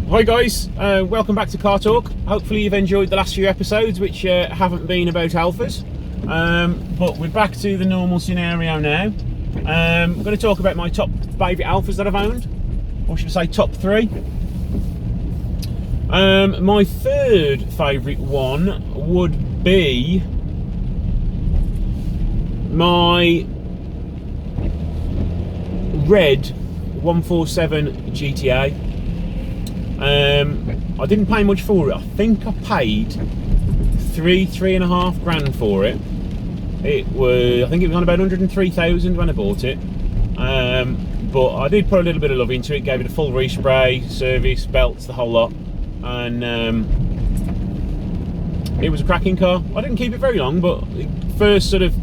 Hi guys, welcome back to Car Talk. Hopefully you've enjoyed the last few episodes which haven't been about Alfas, but we're back to the normal scenario now. I'm going to talk about my top favourite Alfas that I've owned, or should I say top three. My third favourite one would be my red 147 GTA. I didn't pay much for it. I think I paid three and a half grand for it. I think it was on about 103,000 when I bought it. But I did put a little bit of love into it, gave it a full respray, service, belts, the whole lot, and it was a cracking car. I didn't keep it very long, but first sort of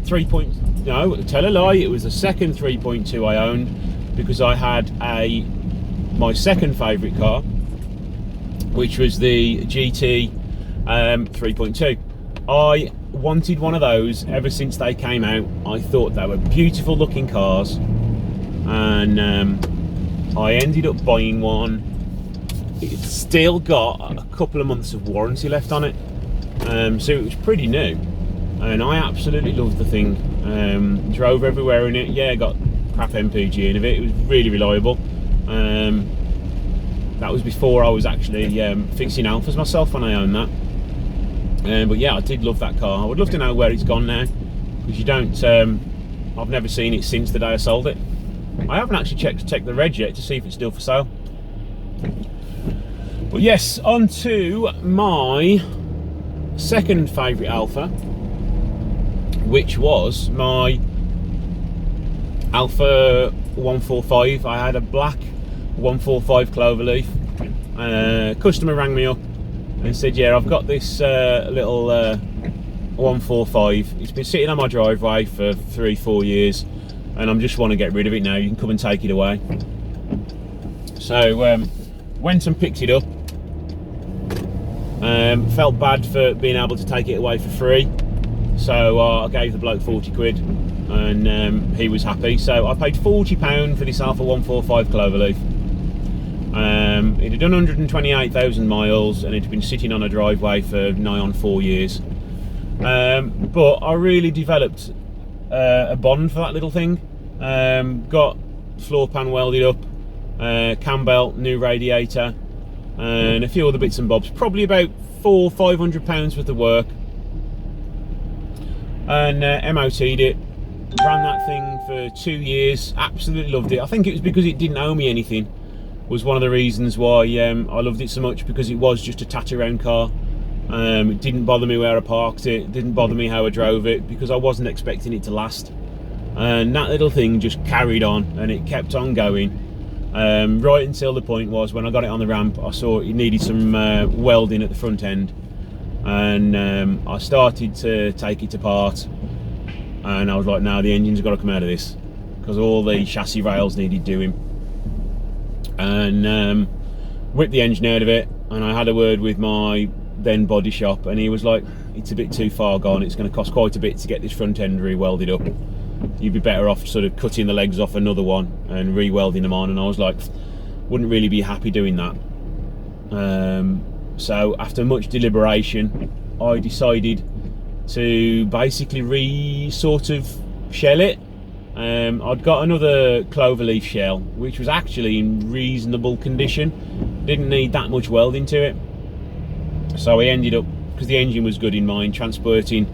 tell a lie, it was the second 3.2 I owned, because I had my second favourite car, which was the GT 3.2. I wanted one of those ever since they came out. I thought they were beautiful looking cars, and I ended up buying one. It's still got a couple of months of warranty left on it, so it was pretty new, and I absolutely loved the thing. Drove everywhere in it. Yeah, got crap MPG in it. It was really reliable. That was before I was actually fixing Alfas myself when I owned that. But yeah, I did love that car. I would love to know where it's gone now, because you don't. I've never seen it since the day I sold it. I haven't actually checked the reg yet to see if it's still for sale. But yes, on to my second favourite Alfa, which was my Alfa 145. I had a black 145 Cloverleaf. Customer rang me up and said, yeah, I've got this little 145. It's been sitting on my driveway for 3-4 years, and I just want to get rid of it now. You can come and take it away. So went and picked it up. Felt bad for being able to take it away for free, so I gave the bloke 40 quid, and he was happy. So I paid £40 for this Alfa 145 Cloverleaf. It had done 128,000 miles, and it had been sitting on a driveway for nigh on 4 years. But I really developed a bond for that little thing. Got floor pan welded up, cam belt, new radiator, and a few other bits and bobs. Probably about £400-500 worth of work. And MOT'd it. Ran that thing for 2 years. Absolutely loved it. I think it was because it didn't owe me anything. Was one of the reasons why I loved it so much, because it was just a tatty-around car. It didn't bother me where I parked it, didn't bother me how I drove it, because I wasn't expecting it to last. And that little thing just carried on, and it kept on going, right until the point was when I got it on the ramp, I saw it needed some welding at the front end, and I started to take it apart, and I was like, no, the engine's got to come out of this, because all the chassis rails needed doing. And whipped the engine out of it, and I had a word with my then body shop, and he was like, it's a bit too far gone, it's going to cost quite a bit to get this front end re-welded up. You'd be better off sort of cutting the legs off another one and re-welding them on. And I was like, wouldn't really be happy doing that. So after much deliberation, I decided to basically sort of shell it. I'd got another Cloverleaf shell, which was actually in reasonable condition, didn't need that much welding to it. So I ended up, because the engine was good in mine, transporting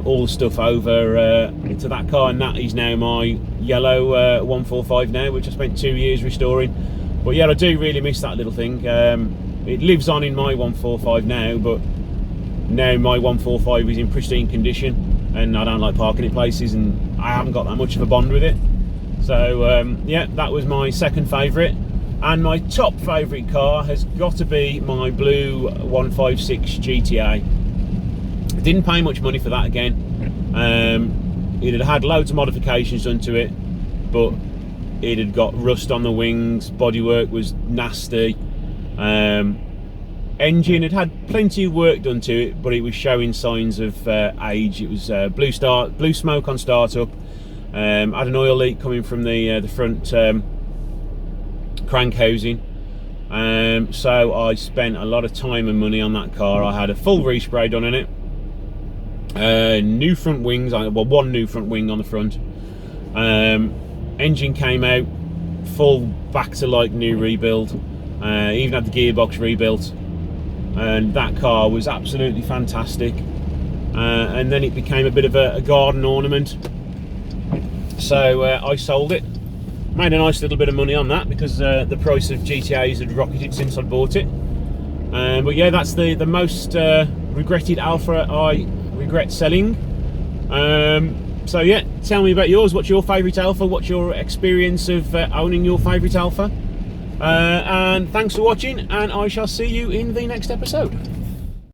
all the stuff over into that car, and that is now my yellow 145 now, which I spent 2 years restoring. But yeah, I do really miss that little thing. It lives on in my 145 now, but now my 145 is in pristine condition, and I don't like parking in places, and I haven't got that much of a bond with it. So yeah, that was my second favourite. And my top favourite car has got to be my blue 156 GTA. I didn't pay much money for that again. It had had loads of modifications done to it, but it had got rust on the wings, bodywork was nasty. Engine had had plenty of work done to it, but it was showing signs of age. It was blue smoke on startup. Had an oil leak coming from the front crank housing. So I spent a lot of time and money on that car. I had a full respray done in it, new front wings, well, one new front wing on the front. Engine came out full back to like new rebuild, even had the gearbox rebuilt, and that car was absolutely fantastic. And then it became a bit of a garden ornament, so I sold it. Made a nice little bit of money on that because the price of GTAs had rocketed since I bought it. But yeah, that's the most regretted Alfa I regret selling. So yeah, tell me about yours. What's your favourite Alfa? What's your experience of owning your favourite Alfa? And thanks for watching, and I shall see you in the next episode.